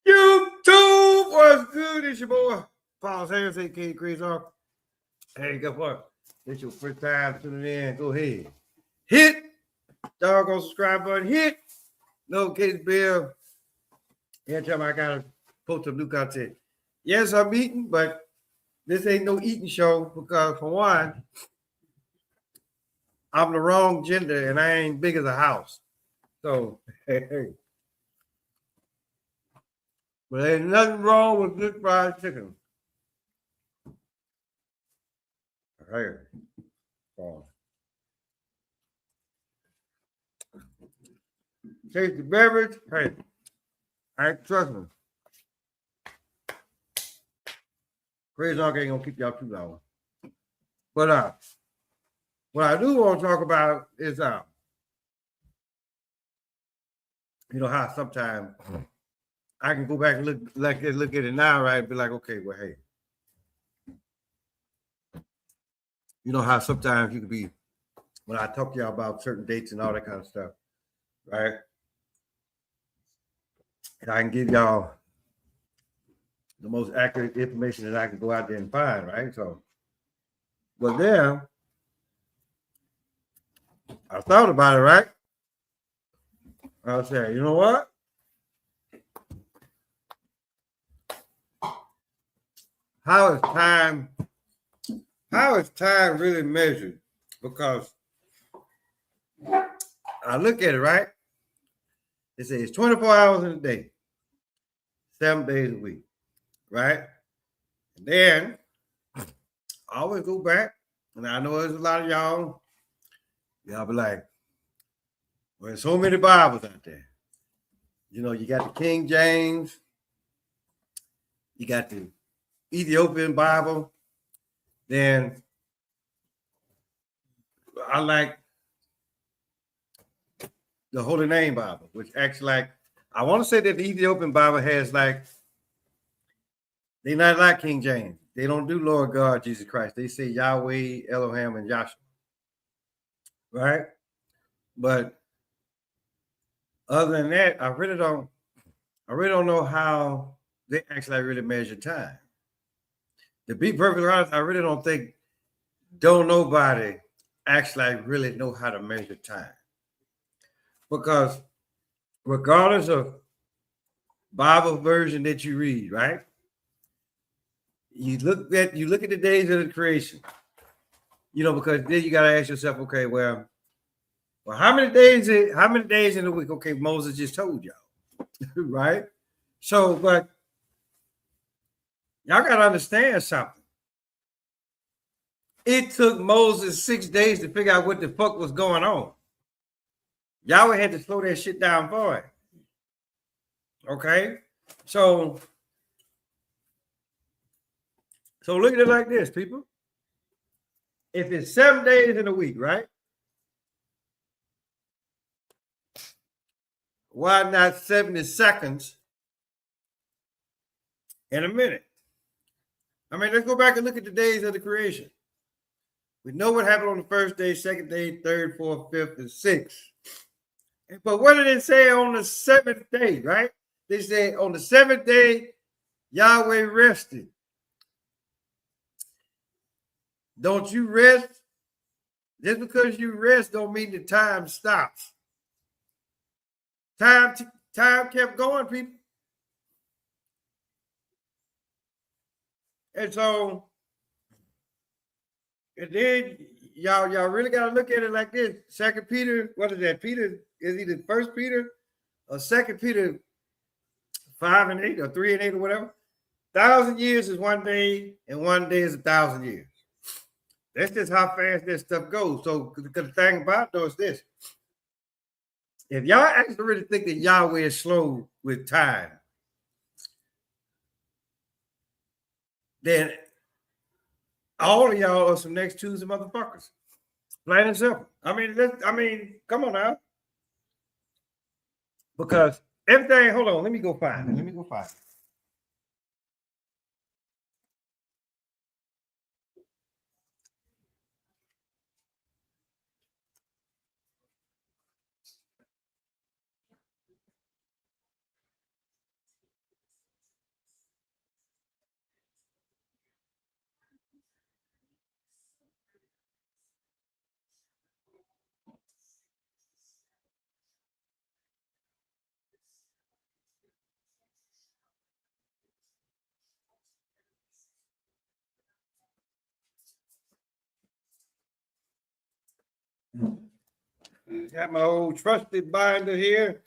YouTube, what's good? It's your boy, Paul Harris, aka Crazy Off. Hey, guess what? It's your first time tuning in. Go ahead. Hit doggone subscribe button. Hit notification bell. Every time I gotta post some new content. Yes, I'm eating, but this ain't no eating show because for one, I'm the wrong gender and I ain't big as a house. So, hey. But ain't nothing wrong with good fried chicken. Hey. Taste the beverage. Hey, I trust me. Crazy Dog ain't gonna keep y'all too long. But what I do want to talk about is how sometimes I can go back and look at it now, right? And be like, okay, well, hey. You know how sometimes you can be when I talk to y'all about certain dates and all that kind of stuff, right? And I can give y'all the most accurate information that I can go out there and find, right? So, but then I thought about it, right? I said, you know what? How is time really measured? Because I look at it, right? It says 24 hours in a day, 7 days a week, right? And then I always go back, and I know there's a lot of y'all be like, well, there's so many Bibles out there. You know, you got the King James, you got the Ethiopian Bible, then I like the Holy Name Bible, which acts like, I want to say that the Ethiopian Bible has like, they're not like King James. They don't do Lord God, Jesus Christ. They say Yahweh, Elohim, and Yahshua, right? But other than that, I really don't know how they actually really measure time. To be perfectly honest, I really don't nobody actually really know how to measure time. Because regardless of Bible version that you read, right? You look at the days of the creation, because then you gotta ask yourself, okay, well, how many days in a week? Okay, Moses just told y'all, right? So, but y'all gotta understand something. It took Moses 6 days to figure out what the fuck was going on. Yahweh had to slow that shit down for it. Okay? So look at it like this, people. If it's 7 days in a week, right? Why not 70 seconds in a minute? I mean, let's go back and look at the days of the creation. We know what happened on the first day, second day, third, fourth, fifth, and sixth. But what did it say on the seventh day, right? They say on the seventh day, Yahweh rested. Don't you rest? Just because you rest don't mean the time stops. Time kept going, people. And so, and then y'all really gotta look at it like this. Second Peter, what is that? Peter is either First Peter or Second Peter 5 and 8 or 3 and 8 or whatever. 1,000 years is 1 day, and 1 day is 1,000 years. That's just how fast this stuff goes. So the thing about though is this: if y'all actually really think that Yahweh is slow with time, then all of y'all are some next Tuesday motherfuckers. Plain and simple. I mean, come on now. Because everything, hold on, let me go find it. Got my old trusted binder here.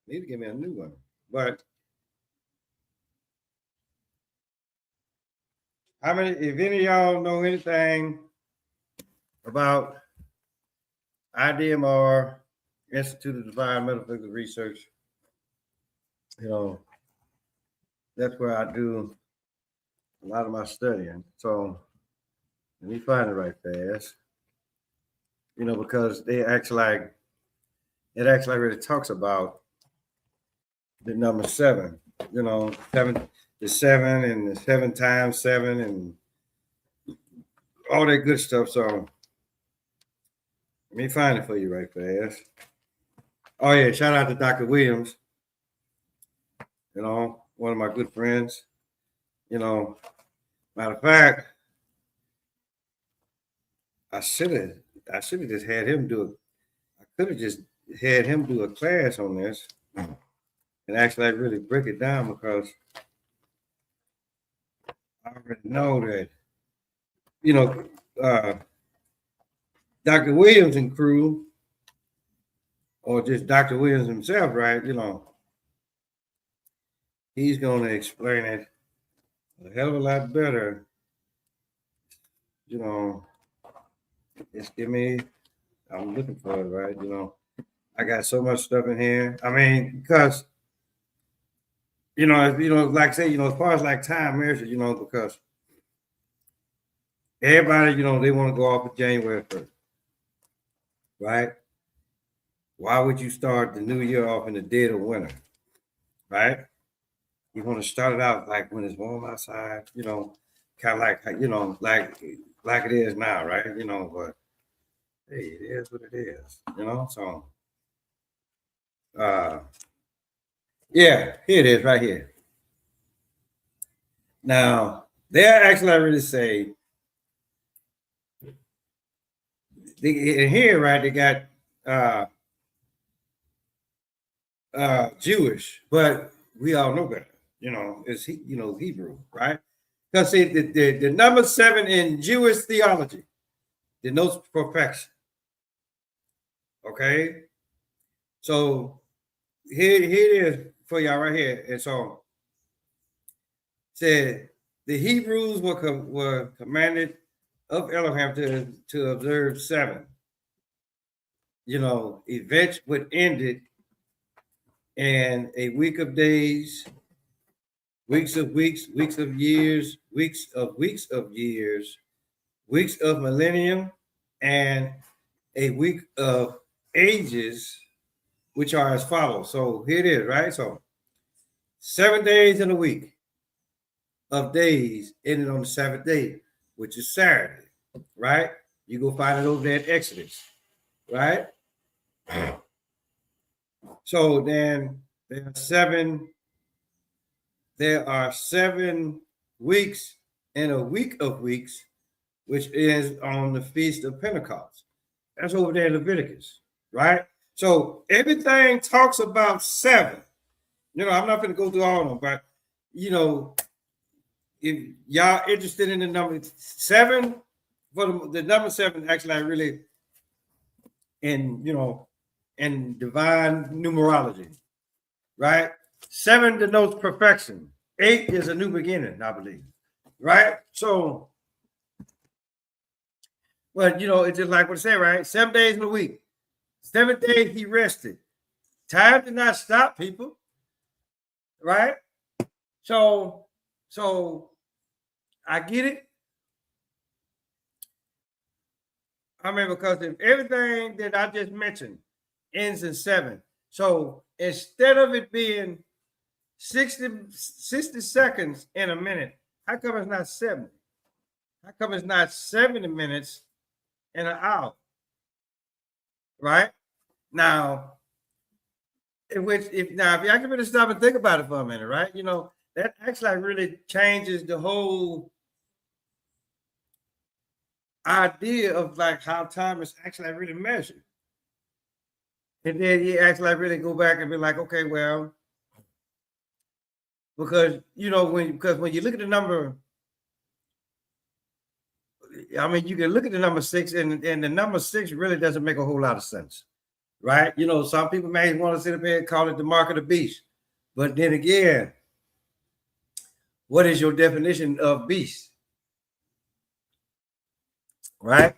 Need to give me a new one. But how many, if any of y'all know anything about IDMR, Institute of Divine Metaphysical Research, you know, that's where I do a lot of my studying. So let me find it right fast. You know, because they actually really talks about the number 7, you know, the 7 and the 7 times 7 and all that good stuff. So let me find it for you right fast. Oh yeah, shout out to Dr. Williams, you know, one of my good friends. You know, matter of fact, I should have just had him do it. I could have just had him do a class on this and actually really break it down, because I already know that, you know, Dr. Williams and crew, or just Dr. Williams himself, right? You know, he's going to explain it a hell of a lot better. You know, just give me, I'm looking for it, right? You know, I got so much stuff in here. I mean, because, you know, like I say, you know, as far as like time measure, you know, because everybody, you know, they want to go off of January 1st, right? Why would you start the new year off in the dead of winter, right? You want to start it out like when it's warm outside, you know, kind of like, you know, like it is now, right? You know, but hey, it is what it is, you know. So, yeah, here it is, right here. Now, they're actually really say, in here, right? They got Jewish, but we all know better. You know, it's Hebrew, right? Because see, the number 7 in Jewish theology denotes perfection. Okay, so here it is for y'all right here. And so said the Hebrews were commanded of Elohim to observe 7. You know, events would end it in a week of days, weeks of weeks, weeks of years, weeks of weeks of years, weeks of millennium, and a week of ages, which are as follows. So here it is, right? So 7 days in a week of days ended on the 7th day, which is Saturday, right? You go find it over there in Exodus, right? So then there are 7 weeks in a week of weeks, which is on the Feast of Pentecost. That's over there in Leviticus, right? So everything talks about 7. You know, I'm not going to go through all of them, but, you know, if y'all interested in the number 7, for the number 7, actually, I really, in, you know, in divine numerology, right? 7 denotes perfection. 8 is a new beginning, I believe, right? So, well, you know, it's just like what I said, right? 7 days in a week. 7th day he rested. Time did not stop, people, right? So I get it. I mean, because if everything that I just mentioned ends in 7, so instead of it being 60 seconds in a minute, how come it's not 70? How come it's not 70 minutes in an hour? Right? Now, if y'all can really stop and think about it for a minute, right? You know, that actually really changes the whole idea of like how time is actually really measured. And then you actually really go back and be like, okay, well, because you know, when you look at the number I mean, you can look at the number 6, and the number 6 really doesn't make a whole lot of sense, right? You know, some people may want to sit up here and call it the mark of the beast, but then again, what is your definition of beast, right?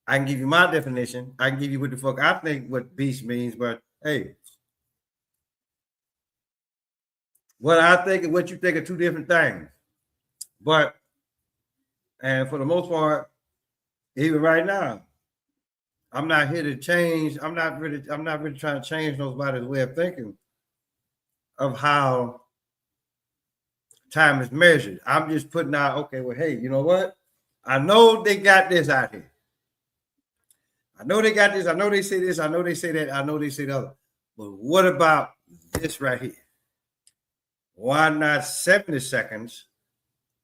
I can give you my definition. I can give you what the fuck I think what beast means, but hey, what I think and what you think are two different things. But and for the most part, even right now, I'm not here to change. I'm not really trying to change nobody's way of thinking of how time is measured. I'm just putting out, okay, well, hey, you know what? I know they got this out here. I know they got this. I know they say this. I know they say that. I know they say the other. But what about this right here? Why not 70 seconds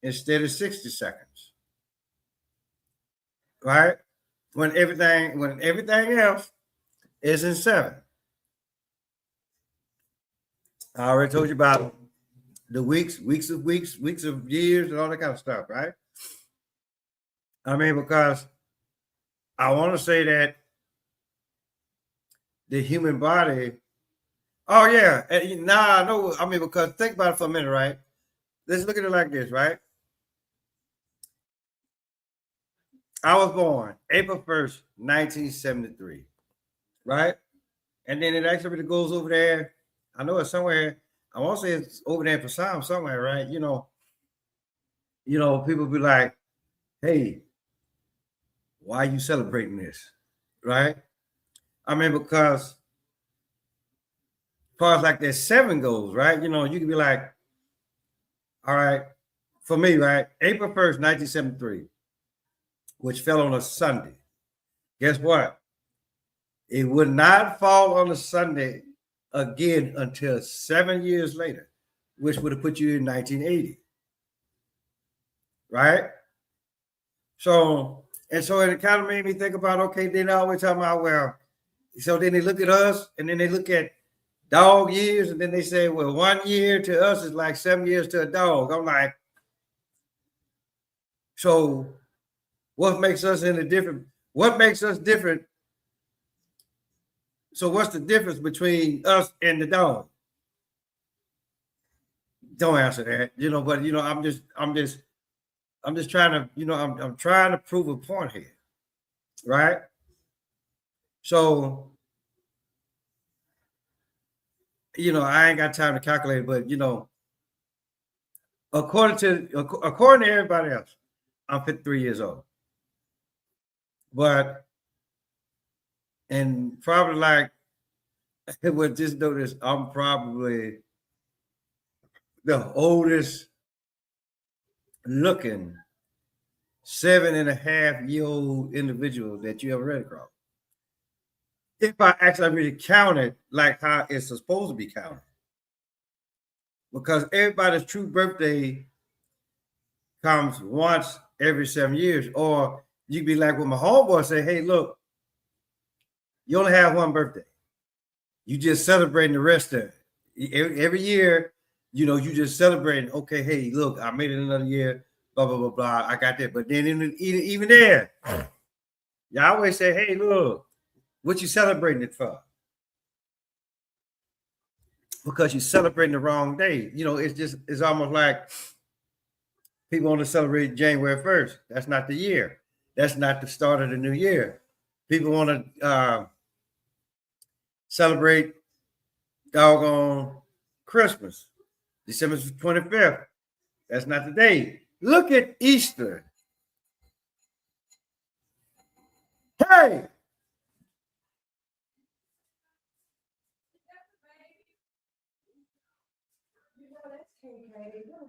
instead of 60 seconds? Right? When everything else is in 7. I already told you about the weeks of years, and all that kind of stuff, right? I mean, because I want to say that the human body. Oh yeah, and now I know. I mean, because think about it for a minute, right? Let's look at it like this, right? I was born April 1st, 1973, right? And then it actually goes over there. I know it's somewhere. I want to say it's over there for some somewhere, right? You know, people be like, "Hey, why are you celebrating this?" Right? I mean, because as far as like that 7 goes, right? You know, you can be like, all right, for me, right? April 1st, 1973, which fell on a Sunday. Guess what? It would not fall on a Sunday again until 7 years later, which would have put you in 1980. Right? So it kind of made me think about, okay, then I always talking about, well, so then they look at us and then they look at dog years, and then they say, well, 1 year to us is like 7 years to a dog. I'm like, so what makes us what makes us different? So what's the difference between us and the dog? Don't answer that, but I'm just trying to, I'm trying to prove a point here, right? So, I ain't got time to calculate, but according to everybody else, I'm 53 years old. But and probably like with just notice, I'm probably the oldest looking 7.5-year-old individual that you ever read across. If I actually really count it like how it's supposed to be counted. Because everybody's true birthday comes once every 7 years. Or you'd be like when my homeboy say, hey, look, you only have one birthday. You just celebrating the rest of it. Every year, you just celebrating, okay, hey, look, I made it another year, blah, blah, blah, blah. I got that. But then even there, you always say, hey, look, what you celebrating it for? Because you're celebrating the wrong day. It's almost like people want to celebrate January 1st. That's not the year. That's not the start of the new year. People want to celebrate doggone Christmas, December 25th. That's not the day. Look at Easter. Hey!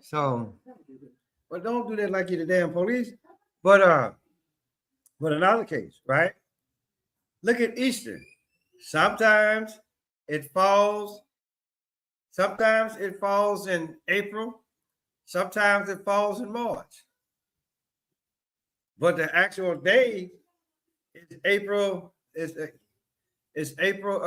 So, well, don't do that like you're the damn police. But another case, right? Look at Easter. Sometimes it falls in April, sometimes it falls in March. But the actual day is April, it's April,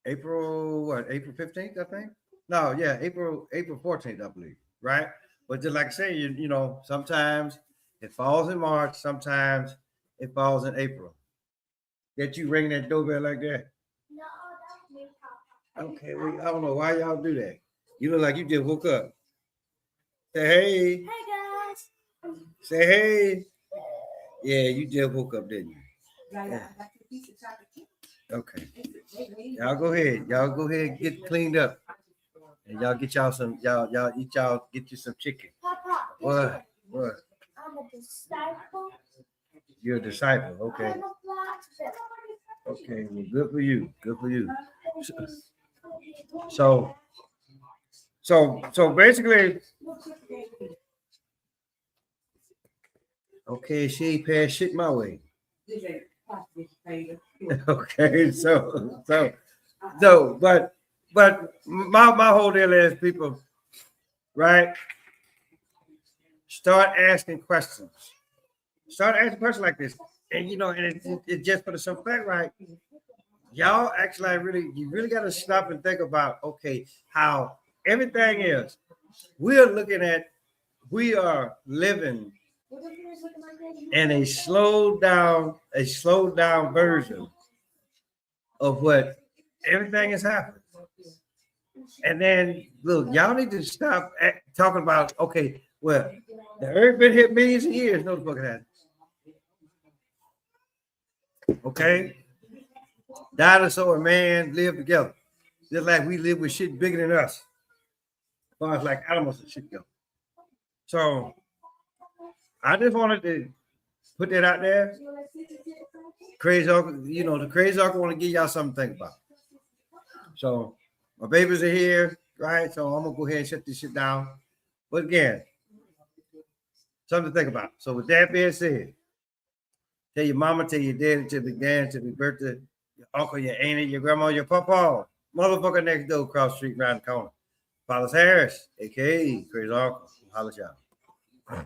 April 15th, I think. No, yeah, April 14th, I believe. right? But just like I say, you know, sometimes it falls in March, sometimes it falls in April. That you ring that doorbell like that. Okay, well, I don't know why y'all do that. You look like you just woke up. Say hey. Hey guys. Say hey. Yeah, you just woke up, didn't you? Yeah. Okay. Y'all go ahead. Y'all go ahead and get cleaned up. And y'all get y'all some, y'all eat y'all, get you some chicken. Papa. What? What? I'm a disciple. You're a disciple, okay. Okay, well, good for you. Good for you. So basically, okay, she ain't passed shit my way. Okay, but my whole deal is people, right? Start asking questions. Start asking questions like this, and you know, and it's just for the simple fact, right? Y'all actually you really got to stop and think about, okay, how everything is. We are living in a slowed down version of what everything is happening. And then look, y'all need to stop talking about, okay, well, the earth been here millions of years. No, the fuck that. Okay, dinosaur and man live together, just like we live with shit bigger than us, as far as like animals and shit go. So I just wanted to put that out there. Crazy uncle, you know, the crazy uncle want to give y'all something to think about. So my babies are here, right? So I'm gonna go ahead and shut this shit down. But again, something to think about. So with that being said, tell your mama, tell your daddy, tell your dad, tell your birthday, your uncle, your auntie, your grandma, your papa, motherfucker next door, across the street, around the corner. Follows Harris, aka Crazy Uncle. Holla at y'all.